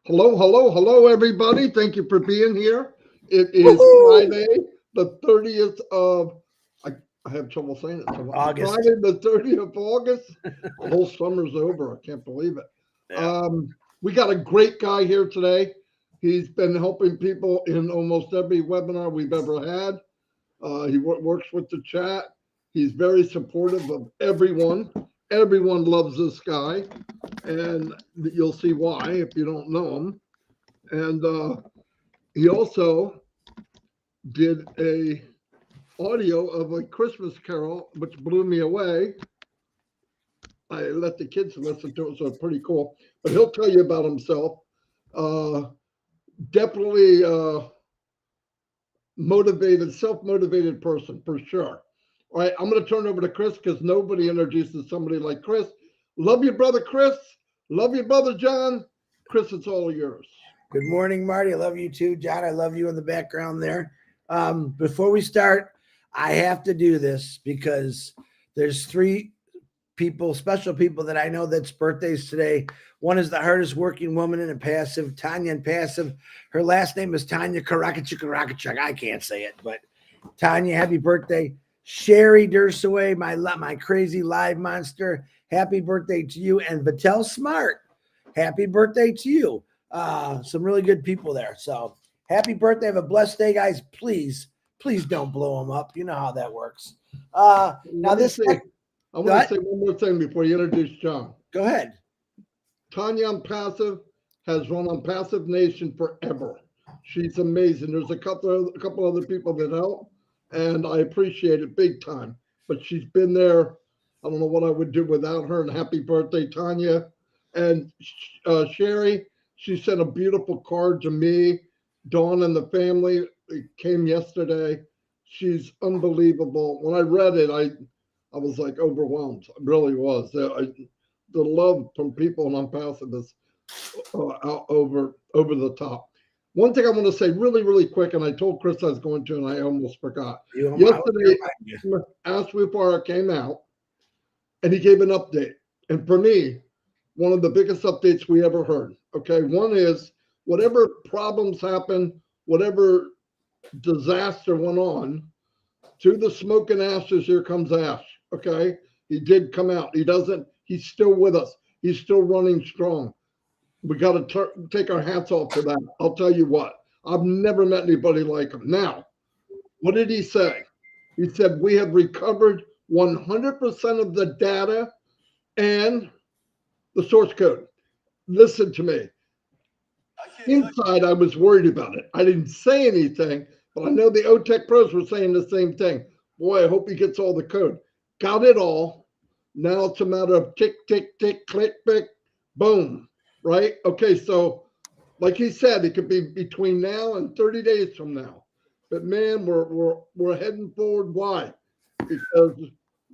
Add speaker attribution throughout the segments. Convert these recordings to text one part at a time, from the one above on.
Speaker 1: Hello, hello, hello, everybody. Thank you for being here. It is
Speaker 2: Woohoo!
Speaker 1: Friday, the 30th of, I, I have trouble saying it. So
Speaker 2: August.
Speaker 1: Friday, the 30th of August. The whole summer's over. I can't believe it.
Speaker 2: Yeah.
Speaker 1: We got a great guy here today. He's been helping people in almost every webinar we've ever had. He works with the chat. He's very supportive of everyone. Everyone loves this guy, and you'll see why if you don't know him. And he also did a audio of a Christmas carol, which blew me away. I let the kids listen to it, so it's pretty cool. But he'll tell you about himself. Uh, Definitely motivated, self-motivated person for sure. All right, I'm going to turn over to Chris because nobody introduces somebody like Chris. Love you, brother Chris. Love you, brother John. Chris, it's all yours.
Speaker 2: Good morning, Marty. I love you too, John. I love you in the background there. Before we start, I have to do this because there's three people, special people that I know that's birthdays today. One is the hardest working woman in Passive, Tanya in Passive. Her last name is Tanya Karakachuk. I can't say it, but Tanya, happy birthday. Sherry Dursaway, my crazy live monster, happy birthday to you. And Vittel Smart, happy birthday to you. Some really good people there. So happy birthday. Have a blessed day, guys. Please don't blow them up. You know how that works. Now
Speaker 1: Let me
Speaker 2: this
Speaker 1: say,
Speaker 2: next,
Speaker 1: I want to say one more thing before you introduce John.
Speaker 2: go ahead.
Speaker 1: Tanya on Passive has run on Passive Nation forever. She's amazing. There's a couple other people that help, and I appreciate it big time. But she's been there. I don't know what I would do without her. And happy birthday, Tanya. And Sherry, she sent a beautiful card to me. Dawn and the family, it came yesterday. She's unbelievable. When I read it, I was like overwhelmed. I really was. The love from people on Passive is over the top. One thing I want to say really, really quick, and I told Chris I was going to, and I almost forgot. Yesterday, Ask Wupara came out, and he gave an update. And for me, one of the biggest updates we ever heard. Okay, one is whatever problems happen, whatever disaster went on, through the smoke and ashes, here comes ash. Okay, he did come out. He's still with us. He's still running strong. We got to take our hats off to that. I'll tell you what, I've never met anybody like him. Now, what did he say? He said, we have recovered 100% of the data and the source code. Listen to me. Inside, I was worried about it. I didn't say anything, but I know the OTech pros were saying the same thing. Boy, I hope he gets all the code. Got it all. Now it's a matter of tick, tick, tick, click, click, boom. Right? Okay, so like he said, it could be between now and 30 days from now. But man, we're heading forward. Why? Because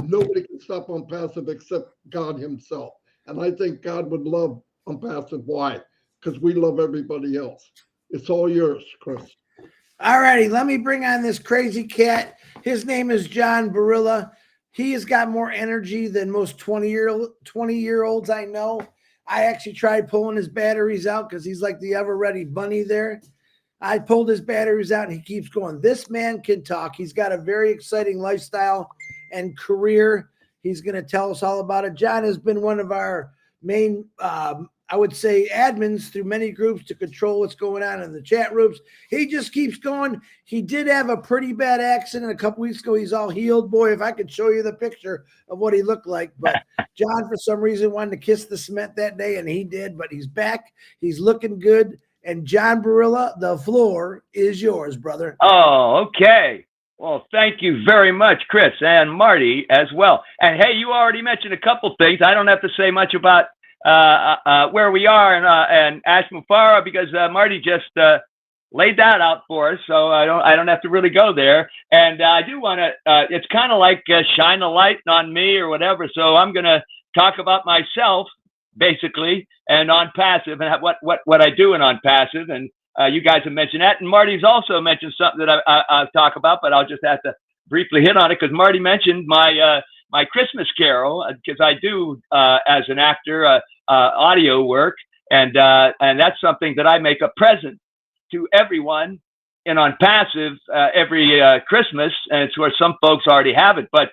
Speaker 1: nobody can stop on Passive except God himself. And I think God would love on Passive. Why? Because we love everybody else. It's all yours, Chris.
Speaker 2: All righty, let me bring on this crazy cat. His name is John Barilla. He has got more energy than most 20-year-olds I know. I actually tried pulling his batteries out because he's like the ever-ready bunny there. I pulled his batteries out and he keeps going. This man can talk. He's got a very exciting lifestyle and career. He's going to tell us all about it. John has been one of our main, I would say, admins through many groups to control what's going on in the chat rooms. He just keeps going. He did have a pretty bad accident a couple weeks ago. He's all healed. Boy, if I could show you the picture of what he looked like. But John, for some reason, wanted to kiss the cement that day, and he did. But he's back. He's looking good. And John Barilla, the floor is yours, brother.
Speaker 3: Oh, okay. Well, thank you very much, Chris, and Marty as well. And hey, you already mentioned a couple things. I don't have to say much about where we are and Ashmufara because Marty just laid that out for us, so I don't have to really go there. And I do want to. It's kind of like shine a light on me or whatever. So I'm going to talk about myself basically and on Passive and what I do in on Passive. And you guys have mentioned that, and Marty's also mentioned something that I'll talk about, but I'll just have to briefly hit on it because Marty mentioned my Christmas carol because I do as an actor audio work, And that's something that I make a present to everyone in ONPASSIVE every Christmas, and it's where some folks already have it. But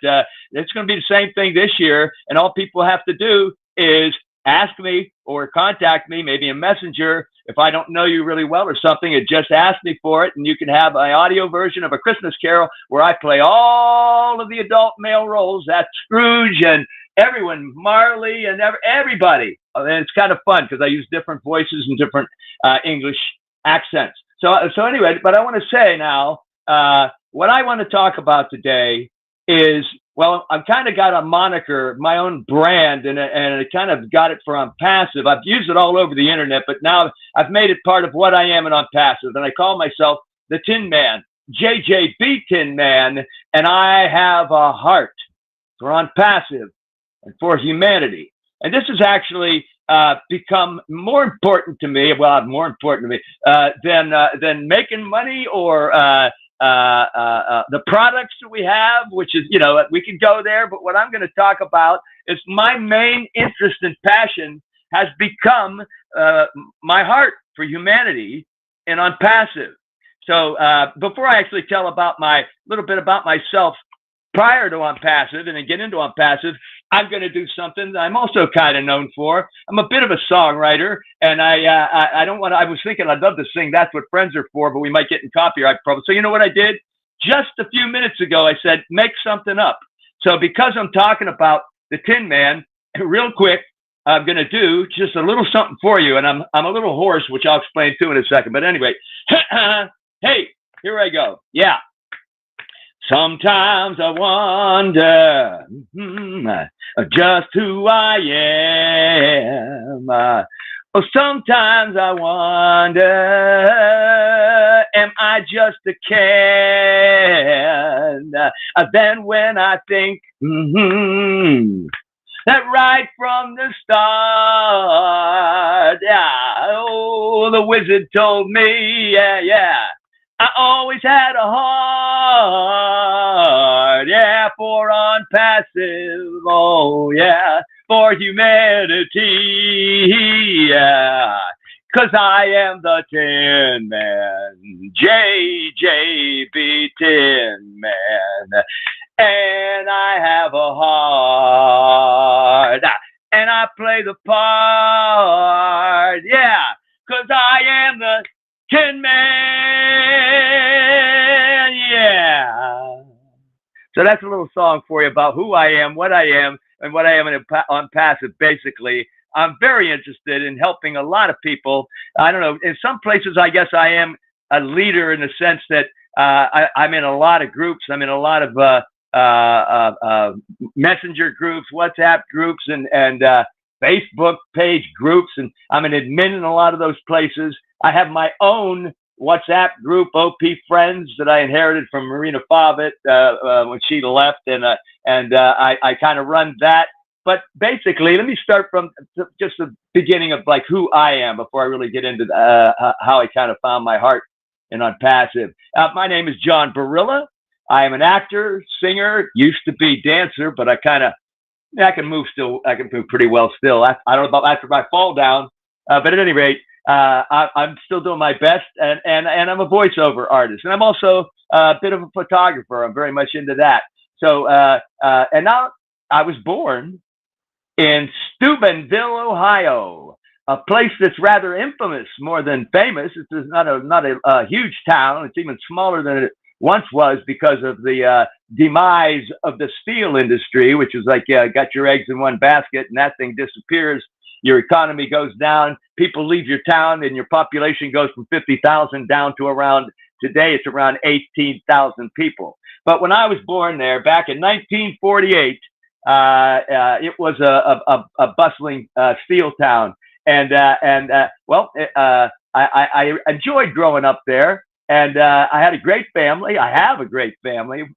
Speaker 3: it's going to be the same thing this year, and all people have to do is ask me or contact me, maybe a messenger, if I don't know you really well or something, and just ask me for it, and you can have an audio version of A Christmas Carol where I play all of the adult male roles. That's Scrooge and everyone, Marley and everybody. And it's kind of fun because I use different voices and different English accents. So anyway, but I want to say now, what I want to talk about today is, well, I've kind of got a moniker, my own brand, and I kind of got it for ONPASSIVE. I've used it all over the internet, but now I've made it part of what I am in ONPASSIVE, and I call myself the Tin Man, JJB Tin Man, and I have a heart for ONPASSIVE and for humanity. And this has actually become more important to me, more important to me than making money or the products that we have, which is, we can go there. But what I'm going to talk about is my main interest and passion has become my heart for humanity and ONPASSIVE. So before I actually tell about little bit about myself prior to ONPASSIVE and then get into ONPASSIVE, I'm going to do something that I'm also kind of known for. I'm a bit of a songwriter, and I don't want to, I was thinking I'd love to sing That's What Friends Are For, but we might get in copyright problems. So you know what I did? Just a few minutes ago, I said, make something up. So because I'm talking about the Tin Man, real quick, I'm going to do just a little something for you. And I'm a little hoarse, which I'll explain too in a second. But anyway, hey, here I go. Yeah. Sometimes I wonder just who I am. Sometimes I wonder, am I just a can? Then when I think that right from the start, the wizard told me, I always had a heart, for ONPASSIVE, for humanity, 'cause I am the Tin Man, JJB Tin Man, and I have a heart, and I play the part, 'cause I am the Tin Man, So that's a little song for you about who I am, what I am, and what I am in ONPASSIVE. Basically, I'm very interested in helping a lot of people. I don't know, in some places, I guess I am a leader in the sense that I'm in a lot of groups. I'm in a lot of messenger groups, WhatsApp groups, and Facebook page groups, and I'm an admin in a lot of those places. I have my own WhatsApp group, OP Friends, that I inherited from Marina Favit when she left, and I kind of run that. But basically, let me start from just the beginning of like who I am before I really get into how I kind of found my heart in ONPASSIVE. My name is John Barilla. I am an actor, singer, used to be dancer, but I can move still. I can move pretty well still. I don't know about after my fall down, but at any rate, I'm still doing my best, and I'm a voiceover artist, and I'm also a bit of a photographer. I'm very much into that. So, and now I was born in Steubenville, Ohio, a place that's rather infamous more than famous. It's not a huge town. It's even smaller than it once was because of the demise of the steel industry, which is like, got your eggs in one basket and that thing disappears. Your economy goes down, people leave your town, and your population goes from 50,000 down to today it's around 18,000 people. But when I was born there back in 1948, it was a bustling steel town. And I enjoyed growing up there. And I had a great family. I have a great family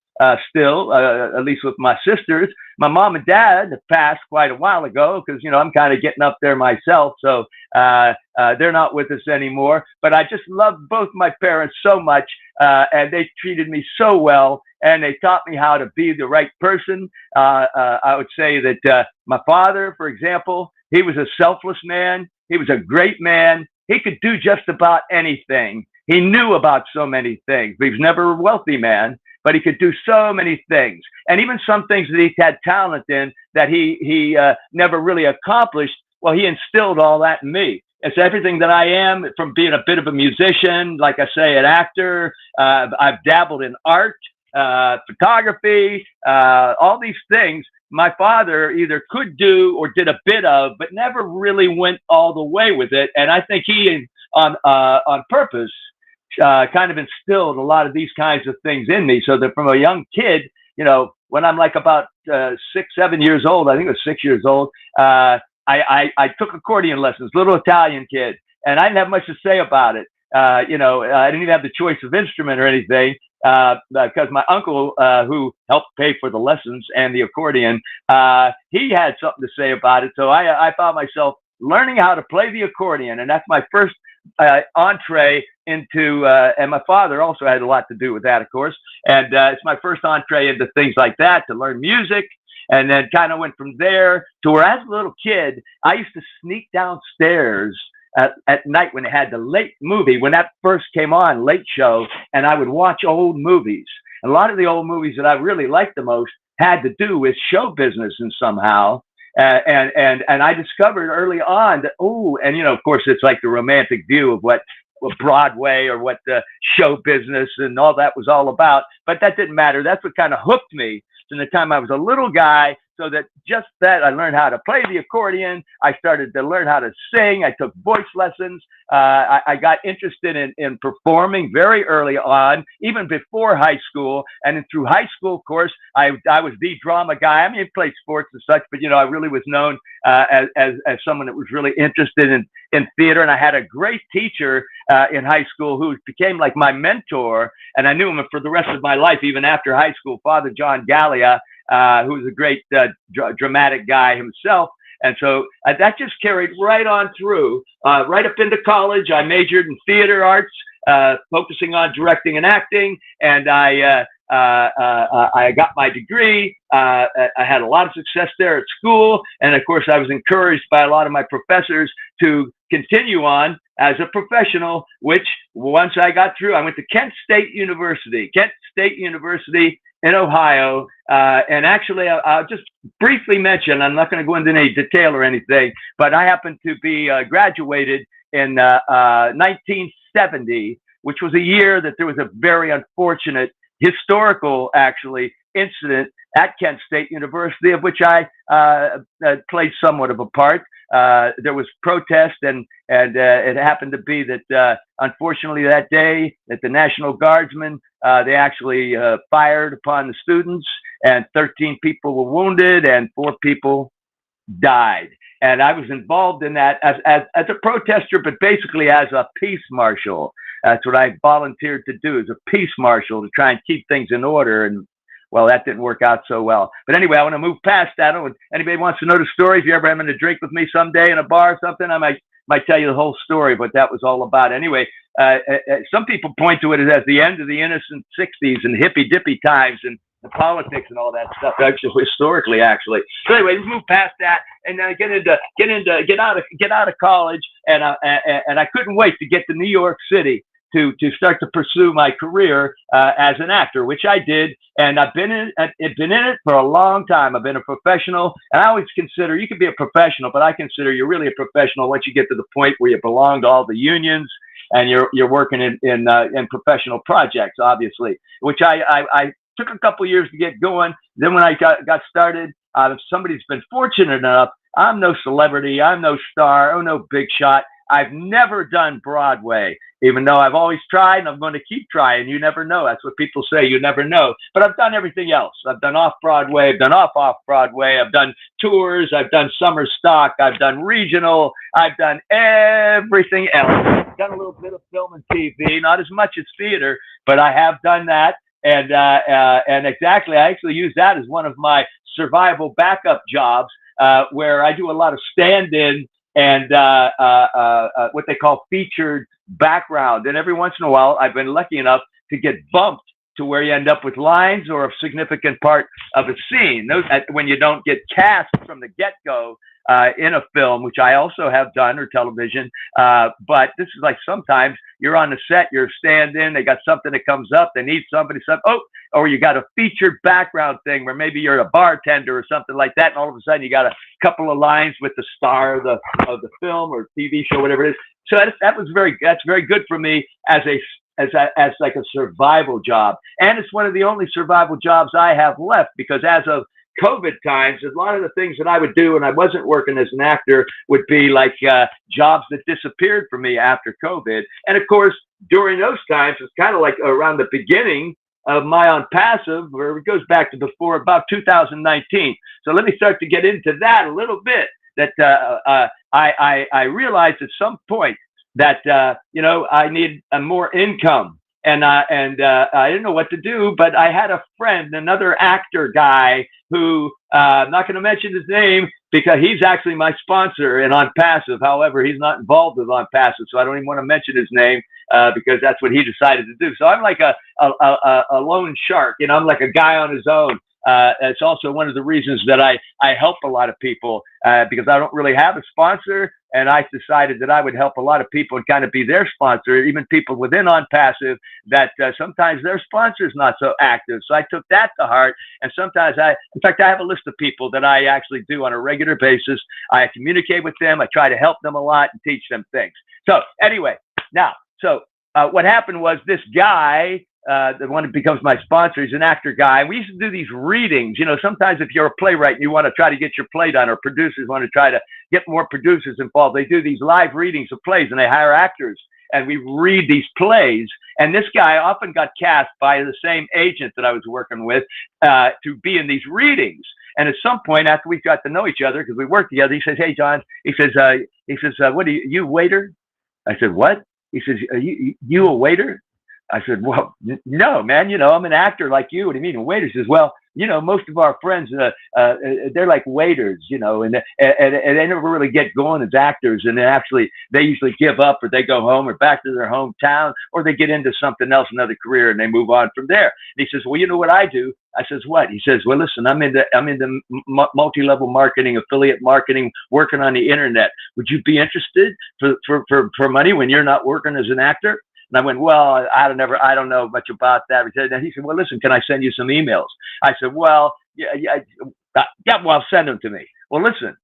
Speaker 3: still, at least with my sisters. My mom and dad have passed quite a while ago because, I'm kind of getting up there myself. So they're not with us anymore. But I just loved both my parents so much, and they treated me so well. And they taught me how to be the right person. I would say that my father, for example, He was a selfless man. He was a great man. He could do just about anything. He knew about so many things. He was never a wealthy man, but he could do so many things. And even some things that he had talent in that he never really accomplished, well, he instilled all that in me. It's everything that I am, from being a bit of a musician, like I say, an actor. I've dabbled in art, photography, all these things. My father either could do or did a bit of, but never really went all the way with it. And I think he, on purpose, kind of instilled a lot of these kinds of things in me, so that from a young kid, you know, when I'm like about 6, 7 years old, I think it was 6 years old, I took accordion lessons, little Italian kid, and I didn't have much to say about it. You know, I didn't even have the choice of instrument or anything, because my uncle, who helped pay for the lessons and the accordion, he had something to say about it. So I found myself learning how to play the accordion, and that's my first entree into, and my father also had a lot to do with that, of course. And it's my first entree into things like that, to learn music. And then kind of went from there to where, as a little kid, I used to sneak downstairs at night when they had the late movie, when that first came on, Late Show, and I would watch old movies. And a lot of the old movies that I really liked the most had to do with show business and somehow. And I discovered early on that, and you know, of course, it's like the romantic view of what Broadway or what the show business and all that was all about. But that didn't matter. That's what kind of hooked me from the time I was a little guy. So that just that I learned how to play the accordion. I started to learn how to sing. I took voice lessons. I got interested in performing very early on, even before high school. And then through high school, of course, I was the drama guy. I mean, I played sports and such, but you know, I really was known as someone that was really interested in theater. And I had a great teacher in high school who became like my mentor, and I knew him for the rest of my life, even after high school. Father John Gallia, who was a great dramatic guy himself. And so that just carried right on through, right up into college. I majored in theater arts, focusing on directing and acting. And I got my degree. I had a lot of success there at school. And of course, I was encouraged by a lot of my professors to continue on as a professional, which once I got through, I went to Kent State University in Ohio. And actually, I'll just briefly mention, I'm not going to go into any detail or anything, but I happened to be graduated in 1970, which was a year that there was a very unfortunate historical, actually, incident at Kent State University, of which I played somewhat of a part. There was protest, and it happened to be that, unfortunately, that day, that the National Guardsmen, they actually fired upon the students, and 13 people were wounded, and 4 people died. And I was involved in that as a protester, but basically as a peace marshal. That's what I volunteered to do, as a peace marshal, to try and keep things in order. And well, that didn't work out so well. But anyway, I want to move past that. If anybody wants to know the story, if you're ever having a drink with me someday in a bar or something, I might tell you the whole story, what that was all about. Anyway, some people point to it as the end of the innocent 60s and hippy dippy times and the politics and all that stuff, actually, historically, actually. So anyway, we move past that, and then I get out of college, and I couldn't wait to get to New York City to start to pursue my career as an actor, which I did, and I've been in it for a long time. I've been a professional, and I always consider you can be a professional, but I consider you're really a professional once you get to the point where you belong to all the unions and you're working in professional projects, obviously, which I took a couple years to get going. Then when I got started, if somebody's been fortunate enough, I'm no celebrity, I'm no star, I'm no big shot. I've never done Broadway, even though I've always tried, and I'm going to keep trying. You never know. That's what people say. You never know. But I've done everything else. I've done off-Broadway. I've done off-Broadway. I've done tours. I've done summer stock. I've done regional. I've done everything else. I've done a little bit of film and TV, not as much as theater, but I have done that. And exactly, I actually use that as one of my survival backup jobs, where I do a lot of stand-in and what they call featured background. And every once in a while, I've been lucky enough to get bumped to where you end up with lines or a significant part of a scene. When you don't get cast from the get-go, in a film, which I also have done, or television. But this is like sometimes you're on the set, you're stand-in, they got something that comes up, they need somebody, or you got a featured background thing where maybe you're a bartender or something like that, and all of a sudden you got a couple of lines with the star of the film or TV show, whatever it is. So that's very good for me as like a survival job. And it's one of the only survival jobs I have left, because as of COVID times, a lot of the things that I would do when I wasn't working as an actor would be like jobs that disappeared for me after COVID. And of course, during those times, it's kind of like around the beginning of my ONPASSIVE, where it goes back to before about 2019. So let me start to get into that a little bit. That I realized at some point that I need more income, and I didn't know what to do. But I had a friend, another actor guy, who I'm not going to mention his name because he's actually my sponsor in ONPASSIVE. However, he's not involved with ONPASSIVE, so I don't even want to mention his name because that's what he decided to do. So I'm like a lone shark. I'm like a guy on his own. It's also one of the reasons that I help a lot of people because I don't really have a sponsor, and I decided that I would help a lot of people and kind of be their sponsor, even people within ONPASSIVE that sometimes their sponsor is not so active. So I took that to heart, and sometimes in fact, I have a list of people that I actually do on a regular basis. I communicate with them. I try to help them a lot and teach them things. So anyway, what happened was this guy, the one that becomes my sponsor, he's an actor guy. We used to do these readings. Sometimes if you're a playwright and you want to try to get your play done, or producers want to try to get more producers involved, they do these live readings of plays, and they hire actors, and we read these plays. And this guy often got cast by the same agent that I was working with to be in these readings. And at some point, after we got to know each other, because we worked together, he says, "Hey, John," he says, "What are you waiter?" I said, "What?" He says, "Are you a waiter?" I said, "Well, no, man, I'm an actor like you. What do you mean a waiter?" He says, "Well, most of our friends, they're like waiters, and they never really get going as actors. And they usually give up, or they go home or back to their hometown, or they get into something else, another career, and they move on from there." And he says, "Well, you know what I do?" I says, "What?" He says, "Well, listen, I'm into multi-level marketing, affiliate marketing, working on the internet. Would you be interested for money when you're not working as an actor?" And I went, "Well, I don't know much about that." And he said, "Well, listen, can I send you some emails?" I said, "Well, yeah, well, send them to me." Well, listen,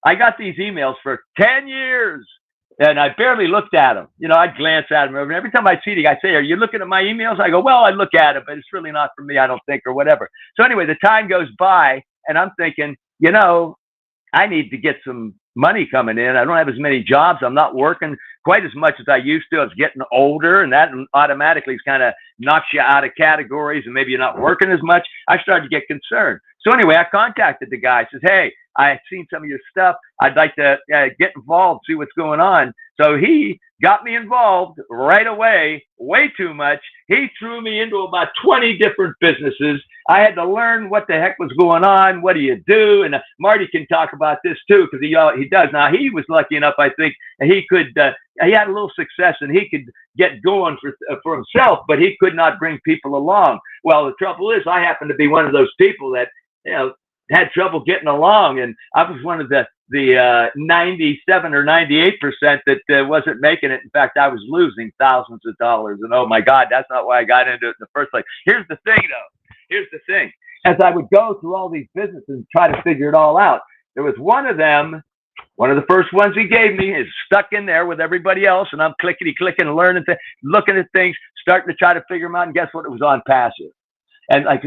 Speaker 3: I got these emails for 10 years, and I barely looked at them. I'd glance at them. And every time I see the guy say, "Are you looking at my emails?" I go, "Well, I look at it, but it's really not for me, I don't think," or whatever. So anyway, the time goes by, and I'm thinking, I need to get some money coming in. I don't have as many jobs. I'm not working quite as much as I used to. I was getting older, and that automatically kind of knocks you out of categories, and maybe you're not working as much. I started to get concerned. So anyway, I contacted the guy. I says, "Hey, I've seen some of your stuff. I'd like to get involved, see what's going on." So he got me involved right away, way too much. He threw me into about 20 different businesses. I had to learn what the heck was going on. What do you do? And Marty can talk about this too, because he does. Now, he was lucky enough, I think, he could, he had a little success, and he could get going for himself, but he could not bring people along. Well, the trouble is, I happen to be one of those people that, had trouble getting along, and I was one of the 97 or 98% that wasn't making it. In fact, I was losing thousands of dollars, and oh my God, that's not why I got into it in the first place. Here's the thing, though. Here's the thing. As I would go through all these businesses and try to figure it all out, there was one of them. One of the first ones he gave me is stuck in there with everybody else, and I'm clickety-clicking, learning, looking at things, starting to try to figure them out, and guess what? It was ONPASSIVE. And like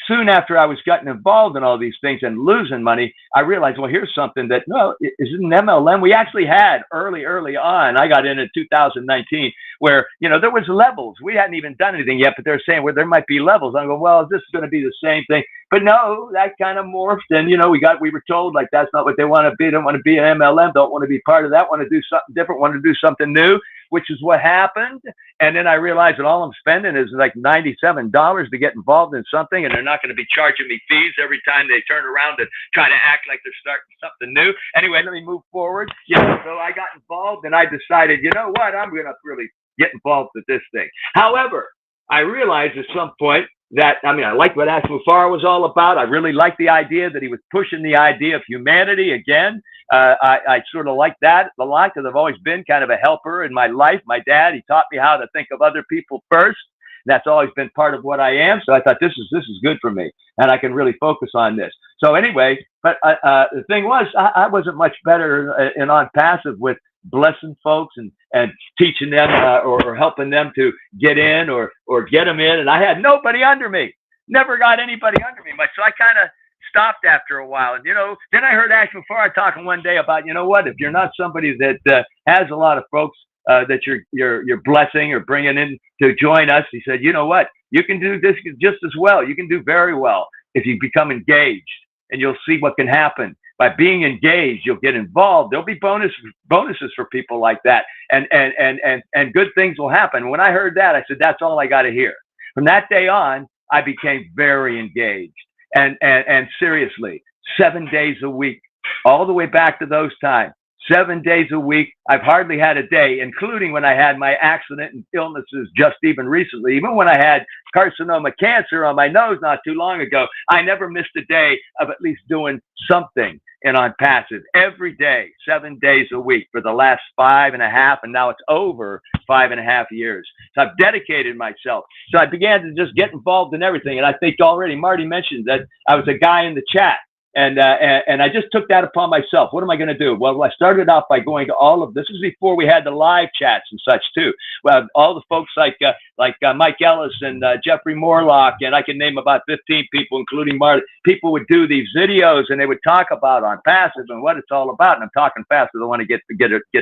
Speaker 3: soon after I was getting involved in all these things and losing money, I realized, well, here's something that, no, is an MLM. We actually had early on. I got in 2019 where, there was levels. We hadn't even done anything yet, but they're saying, well, there might be levels. I'm going, well, this is going to be the same thing. But no, that kind of morphed. And, we were told like, that's not what they want to be. They don't want to be an MLM. Don't want to be part of that. Want to do something different. Want to do something new, which is what happened. And then I realized that all I'm spending is like $97 to get involved in something, and they're not going to be charging me fees every time they turn around and try to act like they're starting something new. Anyway, let me move forward. So I got involved, and I decided, you know what, I'm going to really get involved with this thing. However, I realized at some point that, I mean, I liked what Ash Mufareh was all about. I really liked the idea that he was pushing the idea of humanity again. I sort of like that a lot because I've always been kind of a helper in my life. My dad, he taught me how to think of other people first. That's always been part of what I am. So I thought this is good for me, and I can really focus on this. So anyway, but the thing was, I wasn't much better in ONPASSIVE with blessing folks and teaching them or helping them to get in or get them in. And I had nobody under me. Never got anybody under me much. So I kind of stopped after a while. And, you know, then I heard Ash Mufareh talking one day about, you know what, if you're not somebody that has a lot of folks that you're blessing or bringing in to join us, he said, you know what, you can do this just as well. You can do very well if you become engaged, and you'll see what can happen. By being engaged, you'll get involved. There'll be bonuses for people like that, and good things will happen. When I heard that, I said, that's all I got to hear. From that day on, I became very engaged, and seriously, 7 days a week, all the way back to those times. 7 days a week. I've hardly had a day, including when I had my accident and illnesses just even recently. Even when I had carcinoma cancer on my nose not too long ago, I never missed a day of at least doing something in ONPASSIVE every day, 7 days a week for the last 5.5, and now it's over 5.5 years. So I've dedicated myself. So I began to just get involved in everything. And I think already Marty mentioned that I was a guy in the chat. And I just took that upon myself. What am I going to do? Well, I started off by going to all of this. Is before we had the live chats and such too. Well, all the folks like Mike Ellis and Jeffrey Morlock, and I can name about 15 people, including Marty. People would do these videos, and they would talk about ONPASSIVE and what it's all about. And I'm talking fast because I want to get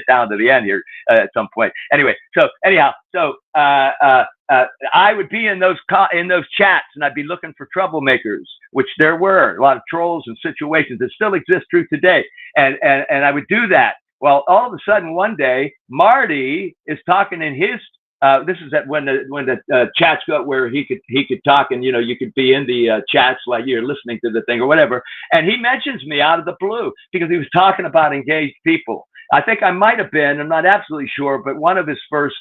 Speaker 3: down to the end here at some point. Anyway, so anyhow, so I would be in those chats, and I'd be looking for troublemakers, which there were a lot of trolls and situations that still exist through today. And I would do that. Well, all of a sudden one day, Marty is talking in his. This is when the chats got where he could talk, and you know, you could be in the chats like you're listening to the thing or whatever. And he mentions me out of the blue because he was talking about engaged people. I think I might have been, I'm not absolutely sure, but one of his first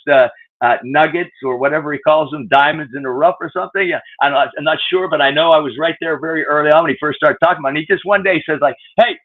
Speaker 3: nuggets or whatever he calls them, diamonds in the rough or something. Yeah, I'm not sure, but I know I was right there very early on when he first started talking about it. And he just one day says like, hey,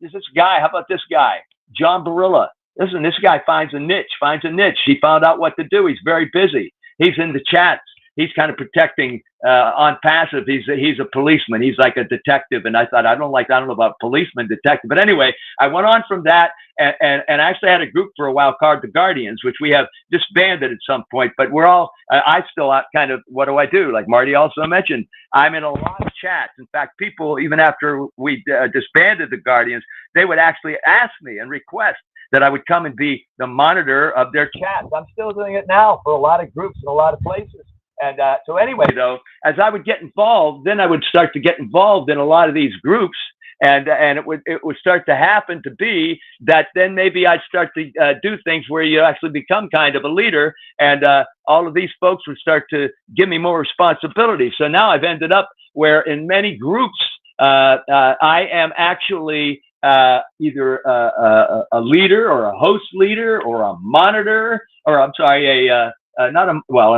Speaker 3: there's this guy. How about this guy, John Barilla? Listen, this guy finds a niche. He found out what to do. He's very busy. He's in the chats. He's kind of protecting ONPASSIVE. He's a policeman. He's like a detective. And I thought, I don't know about policeman, detective. But anyway, I went on from that and I actually had a group for a while called the Guardians, which we have disbanded at some point. But we're all, I still kind of, what do I do? Like Marty also mentioned, I'm in a lot of chats. In fact, people, even after we disbanded the Guardians, they would actually ask me and request that I would come and be the monitor of their chats. I'm still doing it now for a lot of groups in a lot of places. And so anyway, though, as I would get involved, then I would start to get involved in a lot of these groups. And it would start to happen to be that then maybe I'd start to do things where you actually become kind of a leader. And all of these folks would start to give me more responsibility. So now I've ended up where in many groups, I am actually either a leader or a host leader or a monitor, or I'm sorry, I'm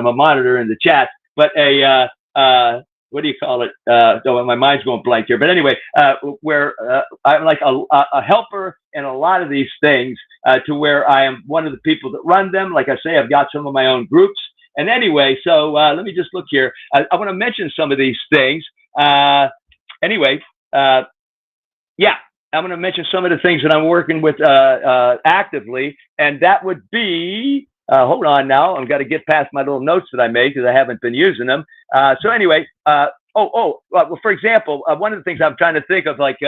Speaker 3: a monitor in the chat, but what do you call it? Oh, my mind's going blank here. But anyway, where I'm like a helper in a lot of these things to where I am one of the people that run them. Like I say, I've got some of my own groups. And anyway, so let me just look here. I want to mention some of these things. Yeah. I'm going to mention some of the things that I'm working with actively, and that would be, hold on now, I've got to get past my little notes that I made because I haven't been using them. So anyway, well, for example, one of the things I'm trying to think of, like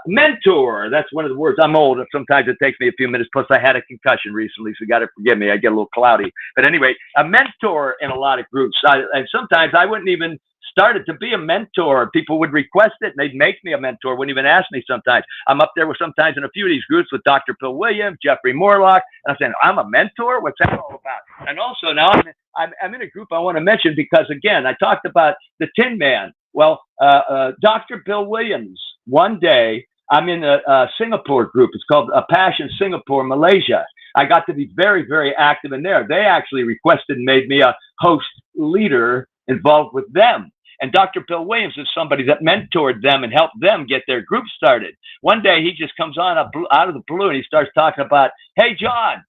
Speaker 3: mentor, that's one of the words. I'm old. Sometimes it takes me a few minutes, plus I had a concussion recently, so you got to forgive me. I get a little cloudy. But anyway, a mentor in a lot of groups. And sometimes I wouldn't even started to be a mentor. People would request it, and they'd make me a mentor. Wouldn't even ask me sometimes. I'm up there with sometimes in a few of these groups with Dr. Bill Williams, Jeffrey Morlock, and I'm saying, I'm a mentor? What's that all about? And also now I'm in a group I want to mention because, again, I talked about the Tin Man. Well, Dr. Bill Williams, one day, I'm in a Singapore group. It's called Passion Singapore, Malaysia. I got to be very, very active in there. They actually requested and made me a host leader involved with them. And Dr. Bill Williams is somebody that mentored them and helped them get their group started. One day he just comes on out of the blue and he starts talking about, hey, John,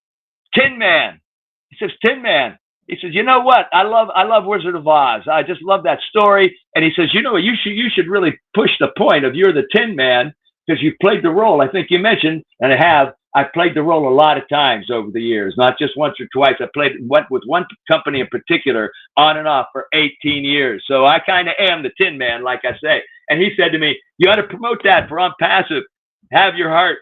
Speaker 3: Tin Man. He says, Tin Man. He says, you know what? I love Wizard of Oz. I just love that story. And he says, you know what? You should really push the point of you're the Tin Man because you've played the role. I think you mentioned, and I've played the role a lot of times over the years, not just once or twice. I went with one company in particular on and off for 18 years. So I kind of am the Tin Man, like I say. And he said to me, you ought to promote that for ONPASSIVE. Have your heart.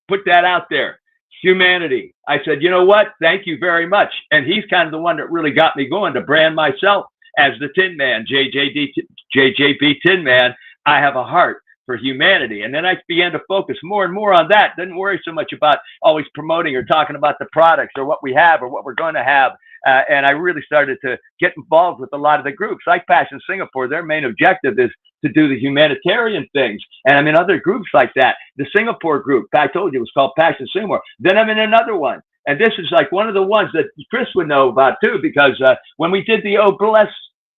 Speaker 3: Put that out there. Humanity. I said, you know what? Thank you very much. And he's kind of the one that really got me going to brand myself as the Tin Man, JJB Tin Man. I have a heart for humanity. And then I began to focus more and more on that. Didn't worry so much about always promoting or talking about the products or what we have or what we're going to have. And I really started to get involved with a lot of the groups. Like Passion Singapore, their main objective is to do the humanitarian things. And I'm in other groups like that. The Singapore group, I told you, it was called Passion Singapore. Then I'm in another one. And this is like one of the ones that Chris would know about too, because when we did the Oh Bless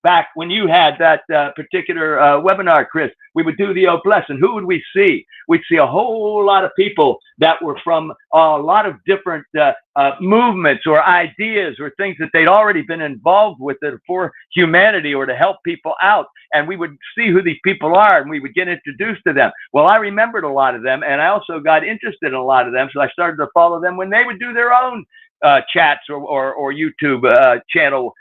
Speaker 3: back when you had that particular webinar, Chris, we would do the Oh Bless, and who would we see? We'd see a whole lot of people that were from a lot of different movements or ideas or things that they'd already been involved with it for humanity or to help people out. And we would see who these people are and we would get introduced to them. Well, I remembered a lot of them, and I also got interested in a lot of them. So I started to follow them when they would do their own chats or YouTube channel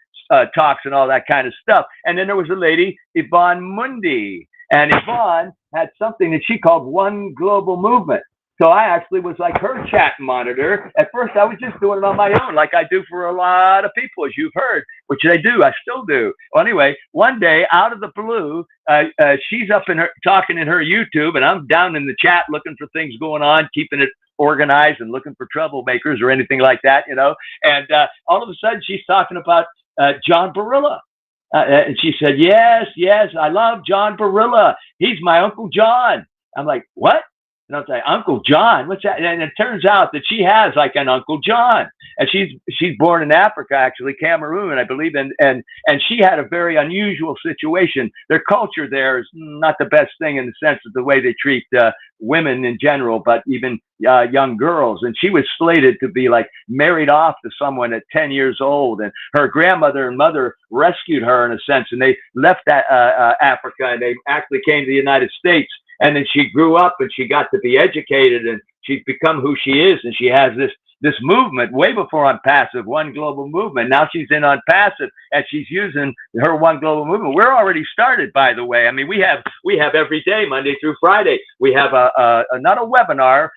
Speaker 3: talks and all that kind of stuff. And then there was a lady, Yvonne Mundi, and Yvonne had something that she called One Global Movement. So I actually was like her chat monitor. At first, I was just doing it on my own, like I do for a lot of people, as you've heard, which I do. I still do. Well, anyway, one day, out of the blue, she's up in her talking in her YouTube, and I'm down in the chat looking for things going on, keeping it organized and looking for troublemakers or anything like that, you know. And all of a sudden, she's talking about John Barilla. And she said, yes, I love John Barilla. He's my Uncle John. I'm like, what? And I'll say, Uncle John, what's that? And it turns out that she has like an Uncle John. And she's born in Africa, actually, Cameroon, I believe. And she had a very unusual situation. Their culture there is not the best thing in the sense of the way they treat women in general, but even young girls. And she was slated to be like married off to someone at 10 years old. And her grandmother and mother rescued her in a sense. And they left Africa and they actually came to the United States. And then she grew up and she got to be educated and she's become who she is. And she has this movement way before ONPASSIVE, One Global Movement. Now she's in ONPASSIVE and she's using her One Global Movement. We're already started, by the way. I mean, we have every day, Monday through Friday. We have not a webinar.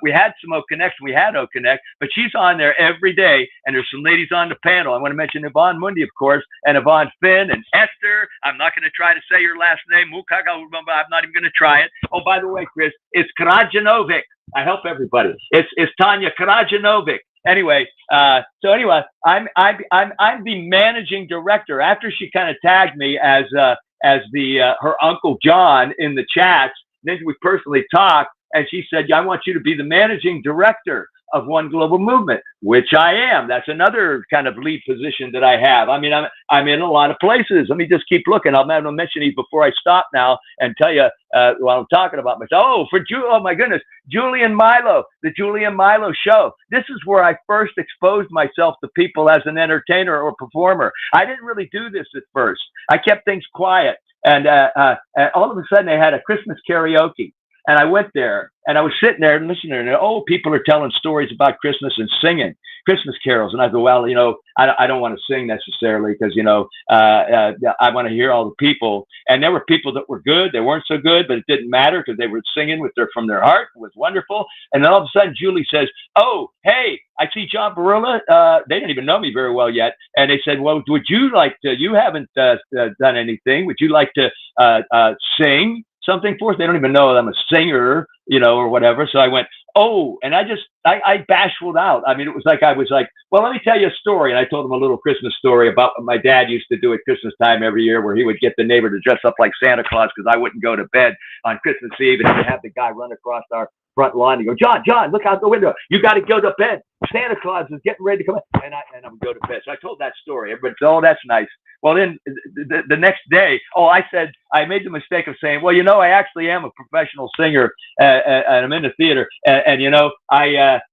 Speaker 3: We had some O-Connect. We had O-Connect, but she's on there every day. And there's some ladies on the panel. I want to mention Yvonne Mundi, of course, and Yvonne Finn and Esther. I'm not going to try to say your last name. I'm not even going to try it. Oh, by the way, Chris, it's Krajanovic. I help everybody. It's Tanya Krajanovic. Anyway, I'm the managing director. After she kind of tagged me as her Uncle John in the chats, then we personally talked, and she said, I want you to be the managing director of One Global Movement, which I am. That's another kind of lead position that I have. I mean, I'm in a lot of places. Let me just keep looking. I'm going to mention these before I stop now and tell you while I'm talking about myself. Oh my goodness, Julian Milo, the Julian Milo Show. This is where I first exposed myself to people as an entertainer or performer. I didn't really do this at first. I kept things quiet. And all of a sudden they had a Christmas karaoke. And I went there and I was sitting there and listening, and people are telling stories about Christmas and singing Christmas carols. And I go, well, I don't want to sing necessarily because, I want to hear all the people. And there were people that were good. They weren't so good, but it didn't matter because they were singing from their heart. It was wonderful. And then all of a sudden, Julie says, oh, hey, I see John Barilla. They didn't even know me very well yet. And they said, well, would you like to, you haven't done anything. Would you like to sing something for us? They don't even know I'm a singer, or whatever. So I went, oh, and I bashfuled out. I mean, it was like, well, let me tell you a story. And I told them a little Christmas story about what my dad used to do at Christmas time every year, where he would get the neighbor to dress up like Santa Claus because I wouldn't go to bed on Christmas Eve. And he'd have the guy run across our front lawn and go, John, look out the window. You got to go to bed. Santa Claus is getting ready to come in. And I would go to bed. So I told that story. Everybody said, oh, that's nice. Well, then the next day, I said, I made the mistake of saying, well, I actually am a professional singer, and I'm in the theater. And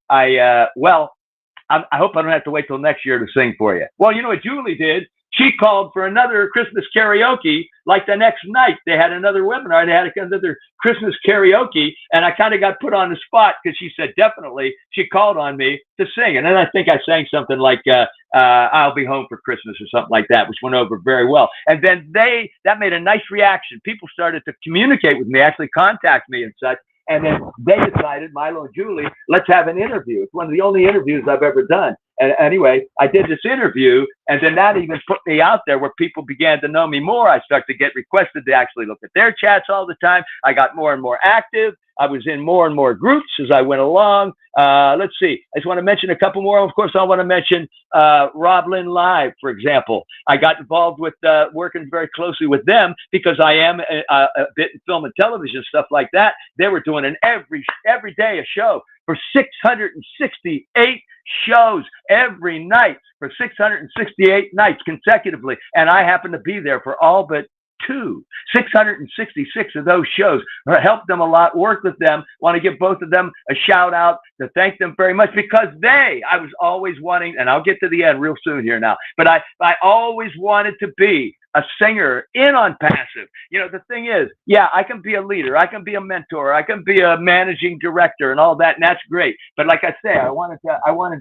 Speaker 3: I hope I don't have to wait till next year to sing for you. Well, you know what Julie did? She called for another Christmas karaoke. Like the next night, they had another webinar. They had another Christmas karaoke, and I kind of got put on the spot because she said definitely. She called on me to sing, and then I think I sang something like "I'll Be Home for Christmas" or something like that, which went over very well. And then that made a nice reaction. People started to communicate with me, actually contact me and such. And then they decided, Milo and Julie, let's have an interview. It's one of the only interviews I've ever done. And anyway, I did this interview, and then that even put me out there where people began to know me more. I started to get requested to actually look at their chats all the time. I got more and more active. I was in more and more groups as I went along. Let's see. I just want to mention a couple more. Of course, I want to mention Rob Lynn Live, for example. I got involved with working very closely with them because I am a bit in film and television, stuff like that. They were doing an every day a show for 668 shows every night for 668 nights consecutively. And I happened to be there for all but 666 of those shows. Helped them a lot, worked with them. Want to give both of them a shout out to thank them very much because I was always wanting, and I'll get to the end real soon here now, but I always wanted to be a singer in ONPASSIVE. The thing is, I can be a leader, I can be a mentor, I can be a managing director and all that, and that's great. But like I say, I wanted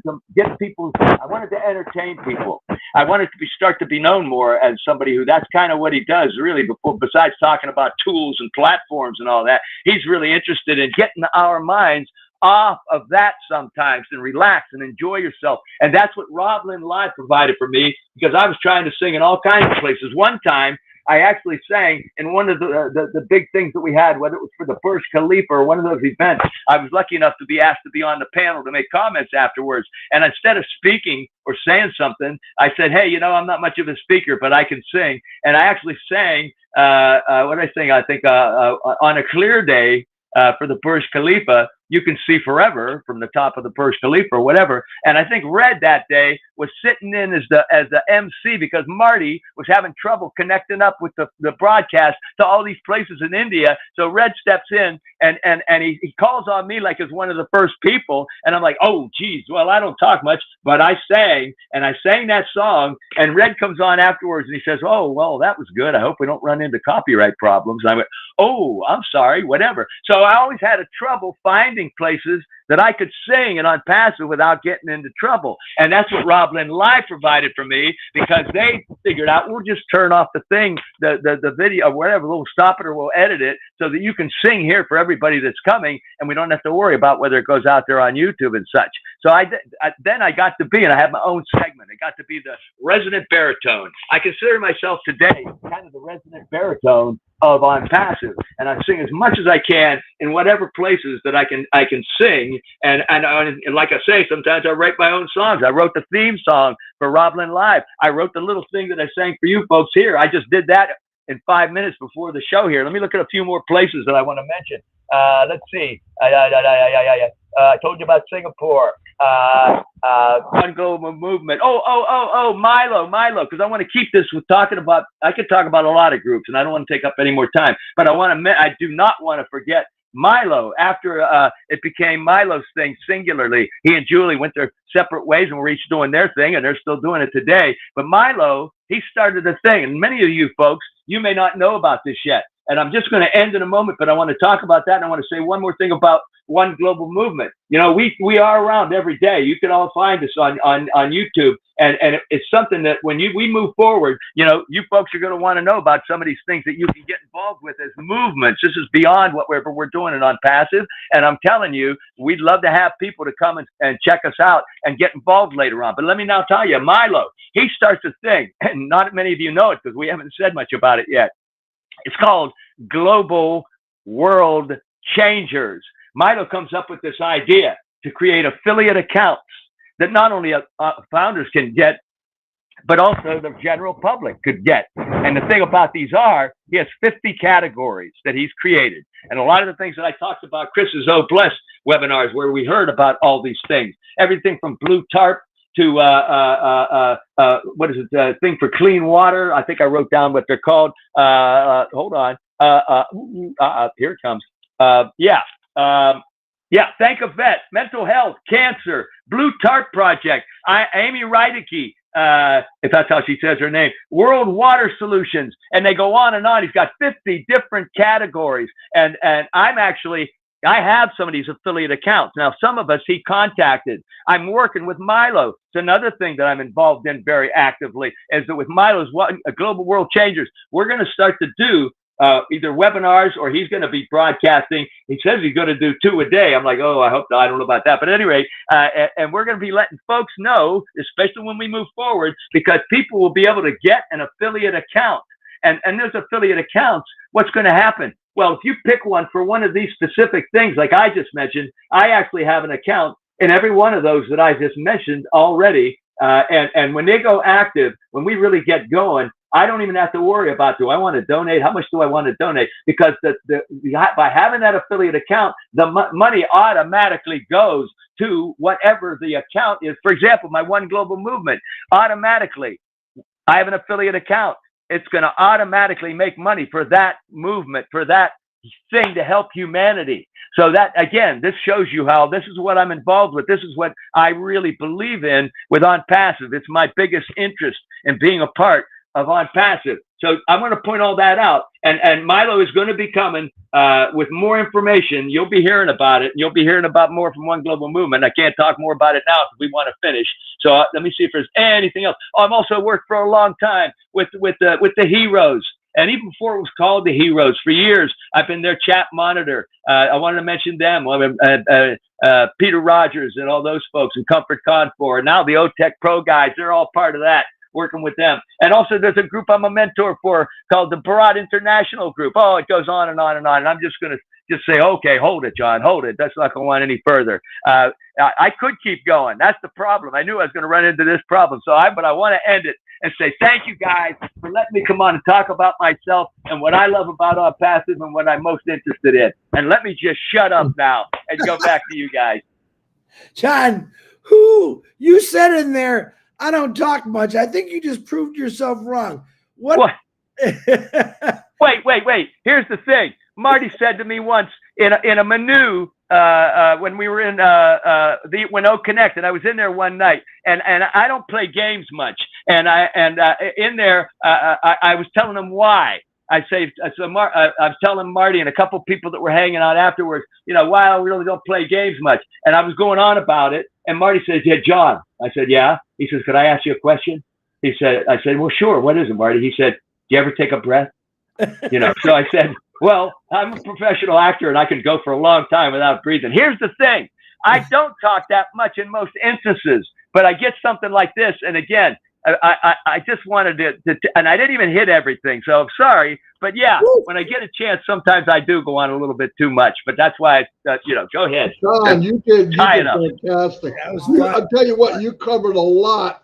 Speaker 3: to get people, I wanted to entertain people. I wanted to start to be known more as somebody who, that's kind of what he does really, besides talking about tools and platforms and all that. He's really interested in getting our minds off of that sometimes and relax and enjoy yourself. And that's what Rob Lynn Live provided for me, because I was trying to sing in all kinds of places. One time, I actually sang in one of the big things that we had, whether it was for the Burj Khalifa or one of those events. I was lucky enough to be asked to be on the panel to make comments afterwards. And instead of speaking or saying something, I said, hey, I'm not much of a speaker, but I can sing. And I actually sang, what did I sing? I think on a clear day for the Burj Khalifa, you can see forever from the top of the Burj Khalifa or whatever. And I think Red that day was sitting in as the MC because Marty was having trouble connecting up with the broadcast to all these places in India. So Red steps in and he calls on me like as one of the first people. And I'm like, oh, geez, well, I don't talk much, but I sang that song. And Red comes on afterwards and he says, oh, well, that was good. I hope we don't run into copyright problems. And I went, oh, I'm sorry, whatever. So I always had a trouble finding places that I could sing and ONPASSIVE without getting into trouble. And that's what Rob Lynn Live provided for me, because they figured out, we'll just turn off the thing, the video or whatever, we'll stop it or we'll edit it so that you can sing here for everybody that's coming, and we don't have to worry about whether it goes out there on YouTube and such. So then I got to be, and I had my own segment. I got to be the resident baritone. I consider myself today kind of the resident baritone of ONPASSIVE, and I sing as much as I can in whatever places that I can sing. And like I say, sometimes I write my own songs. I wrote the theme song for Rob Lynn Live. I wrote the little thing that I sang for you folks here. I just did that in 5 minutes before the show here. Let me look at a few more places that I want to mention. Let's see. I told you about Singapore. One Global Movement. Milo, because I want to keep this with talking about, I could talk about a lot of groups and I don't want to take up any more time, but I do not want to forget Milo. After it became Milo's thing singularly, he and Julie went their separate ways and were each doing their thing, and they're still doing it today. But Milo, he started a thing, and many of you folks, you may not know about this yet. And I'm just going to end in a moment, but I want to talk about that. And I want to say one more thing about One Global Movement. We are around every day. You can all find us on YouTube. And it's something that when we move forward, you folks are going to want to know about some of these things that you can get involved with as movements. This is beyond whatever we're doing in ONPASSIVE. And I'm telling you, we'd love to have people to come and check us out and get involved later on. But let me now tell you, Milo, he starts a thing, and not many of you know it because we haven't said much about it yet. It's called Global World Changers. Milo comes up with this idea to create affiliate accounts that not only founders can get, but also the general public could get. And the thing about these he has 50 categories that he's created. And a lot of the things that I talked about, Chris's Oh Bless webinars, where we heard about all these things, everything from Blue Tarp what is it? Thing for clean water. I think I wrote down what they're called. Hold on. Here it comes. Thank a Vet, mental health, cancer, Blue Tarp Project, Amy Reideke, if that's how she says her name, World Water Solutions, and they go on and on. He's got 50 different categories, and I have some of these affiliate accounts. Now, some of us he contacted. I'm working with Milo. It's another thing that I'm involved in very actively, is that with Milo's Global World Changers, we're going to start to do either webinars, or he's going to be broadcasting. He says he's going to do 2 a day. I'm like, oh, I hope not. I don't know about that. But anyway, and we're going to be letting folks know, especially when we move forward, because people will be able to get an affiliate account. And there's affiliate accounts. What's going to happen? Well, if you pick one for one of these specific things, like I just mentioned, I actually have an account in every one of those that I just mentioned already. And when they go active, when we really get going, I don't even have to worry about, do I want to donate? How much do I want to donate? Because by having that affiliate account, the money automatically goes to whatever the account is. For example, my One Global Movement, automatically, I have an affiliate account. It's going to automatically make money for that movement, for that thing to help humanity. So that, again, this shows you how this is what I'm involved with. This is what I really believe in with ONPASSIVE. It's my biggest interest in being a part of ONPASSIVE. So I'm going to point all that out. And Milo is going to be coming with more information. You'll be hearing about it. You'll be hearing about more from One Global Movement. I can't talk more about it now because we want to finish. So let me see if there's anything else. Oh, I've also worked for a long time with the Heroes. And even before it was called the Heroes, for years, I've been their chat monitor. I wanted to mention them, Peter Rogers and all those folks, and Comfort Confor. And now the OTech Pro guys, they're all part of that, working with them. And also there's a group I'm a mentor for called the Barat International Group. Oh, it goes on and on and on. And I'm just going to say, okay, hold it, John, hold it. That's not going to want any further. I could keep going. That's the problem. I knew I was going to run into this problem. But I want to end it and say thank you guys for letting me come on and talk about myself and what I love about ONPASSIVE and what I'm most interested in. And let me just shut up now and go back to you guys.
Speaker 2: John, who you said in there, I don't talk much. I think you just proved yourself wrong. What?
Speaker 3: Wait. Here's the thing. Marty said to me once in a menu when we were in the Winnow Connect, and I was in there one night, and I don't play games much, and in there I was telling him why. I was telling Marty and a couple of people that were hanging out afterwards, why I really don't play games much, and I was going on about it, and Marty says, yeah, John. I said, yeah. He says, could I ask you a question? I said, well, sure. What is it, Marty? He said, do you ever take a breath? So I said, well, I'm a professional actor and I can go for a long time without breathing. Here's the thing. I don't talk that much in most instances, but I get something like this. And again, I just wanted to, and I didn't even hit everything. So I'm sorry, but yeah, when I get a chance, sometimes I do go on a little bit too much, but that's why, go ahead.
Speaker 1: John, you did fantastic. I'll tell you what, you covered a lot.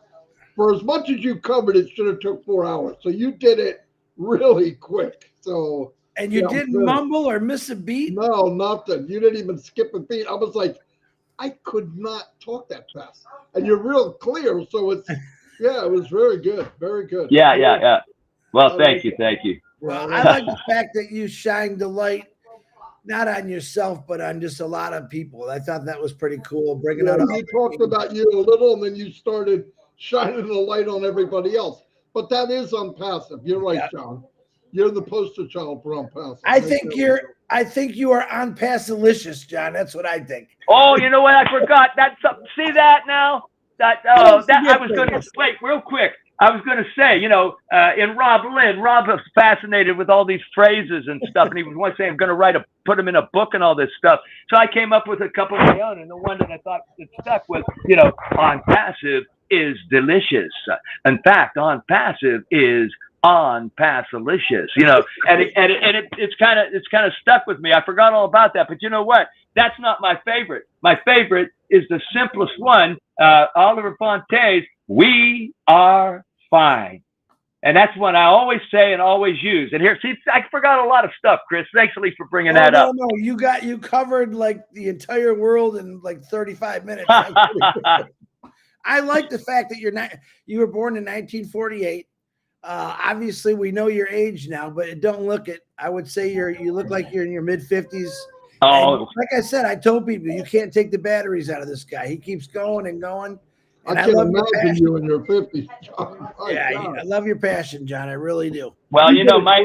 Speaker 1: For as much as you covered, it should have took 4 hours. So you did it really quick. So.
Speaker 2: And you didn't mumble or miss a beat?
Speaker 1: No, nothing. You didn't even skip a beat. I was like, I could not talk that fast. And you're real clear. So it was very good. Very good.
Speaker 3: Yeah. Well, thank you.
Speaker 2: Well, I like the fact that you shined the light, not on yourself, but on just a lot of people. I thought that was pretty cool. Bringing out.
Speaker 1: We talked about you a little, and then you started shining the light on everybody else. But that is ONPASSIVE. You're right, John. You're the poster child for ONPASSIVE.
Speaker 2: I think you are ONPASSIVE-licious, John. That's what I think.
Speaker 3: Oh, you know what? I forgot. See that now? I was going to wait real quick. I was going to say, in Rob was fascinated with all these phrases and stuff, and he was once saying, I'm going to put them in a book and all this stuff. So I came up with a couple of my own, and the one that I thought that stuck was, ONPASSIVE is delicious. In fact, ONPASSIVE is ONPASSIVE-licious, and it's kind of stuck with me. I forgot all about that, but you know what? That's not my favorite. My favorite is the simplest one, Oliver Fonte's, "We are fine," and that's one I always say and always use. And here, see, I forgot a lot of stuff, Chris. Thanks at least for bringing that up.
Speaker 2: No, you covered like the entire world in like 35 minutes. I like the fact that you were born in 1948. Obviously, we know your age now, but it don't look it. I would say you look like you're in your mid 50s.
Speaker 3: Oh,
Speaker 2: And like I said, I told people you can't take the batteries out of this guy. He keeps going and going. And
Speaker 1: I can't imagine you in your 50s, John.
Speaker 2: Yeah, I love your passion, John. I really do.
Speaker 3: Well, you know, my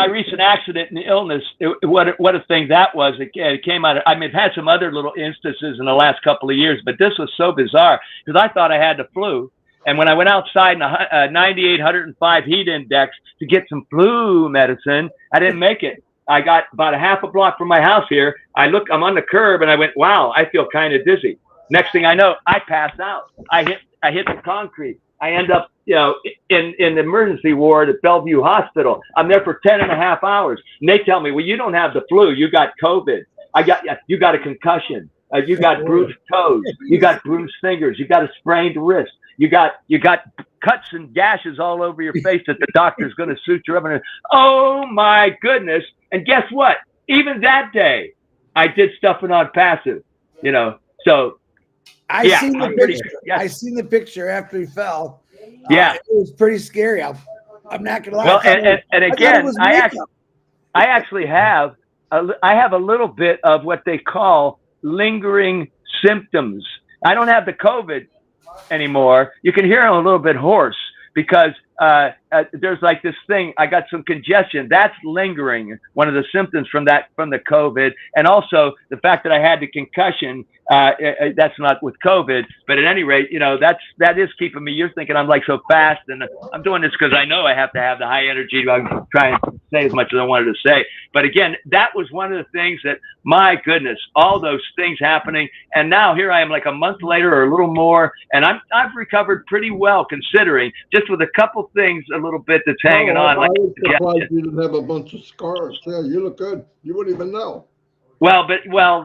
Speaker 3: recent accident and illness, what a thing that was. It came out. I mean, I've had some other little instances in the last couple of years, but this was so bizarre because I thought I had the flu. And when I went outside in a 98, 105 heat index to get some flu medicine, I didn't make it. I got about a half a block from my house here. I'm on the curb and I went, wow, I feel kind of dizzy. Next thing I know, I pass out. I hit the concrete. I end up, you know, in the emergency ward at Bellevue Hospital. I'm there for 10.5 hours. And they tell me, well, you don't have the flu. You got COVID. You got a concussion. You got bruised toes. You got bruised fingers. You got a sprained wrist. You got cuts and gashes all over your face that the doctor's going to suture up. And oh my goodness! And guess what? Even that day, I did stuff in ONPASSIVE. You know, so
Speaker 2: I seen the picture after he fell.
Speaker 3: Yeah,
Speaker 2: it was pretty scary. I'm not gonna lie.
Speaker 3: Well, and again, I actually have a little bit of what they call lingering symptoms. I don't have the COVID anymore. You can hear I'm a little bit hoarse because there's like this thing. I got some congestion. That's lingering. One of the symptoms from the COVID, and also the fact that I had the concussion. That's not with COVID, but at any rate, you know, that is keeping me. You're thinking I'm like so fast, and I'm doing this because I know I have to have the high energy to try and say as much as I wanted to say. But again, that was one of the things that, my goodness, all those things happening, and now here I am, like a month later or a little more, and I've recovered pretty well considering, just with a couple things, a little bit that's hanging on.
Speaker 1: I was surprised you didn't have a bunch of scars. Yeah, you look good. You wouldn't even know.
Speaker 3: Well,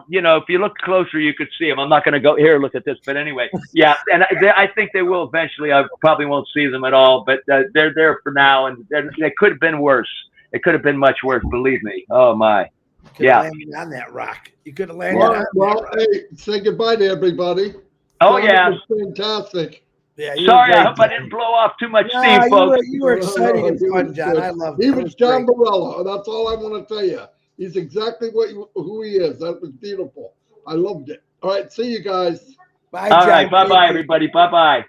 Speaker 3: you know, if you look closer, you could see them. I'm not going to go here, look at this. But anyway, yeah. And I think they will eventually. I probably won't see them at all, but they're there for now. And they could have been worse. It could have been much worse, believe me. Oh, my.
Speaker 2: Landed on that rock. You could have landed on that.
Speaker 1: Hey, say goodbye to everybody.
Speaker 3: Oh, yeah.
Speaker 1: Fantastic.
Speaker 3: Yeah, sorry, I hope I didn't blow off too much steam, folks.
Speaker 2: You were exciting and fun, John. I love it.
Speaker 1: He was John Barilla. That's all I want to tell you. He's exactly who he is. That was beautiful. I loved it. All right, see you guys.
Speaker 2: Bye,
Speaker 3: All right, bye-bye, everybody. Bye-bye.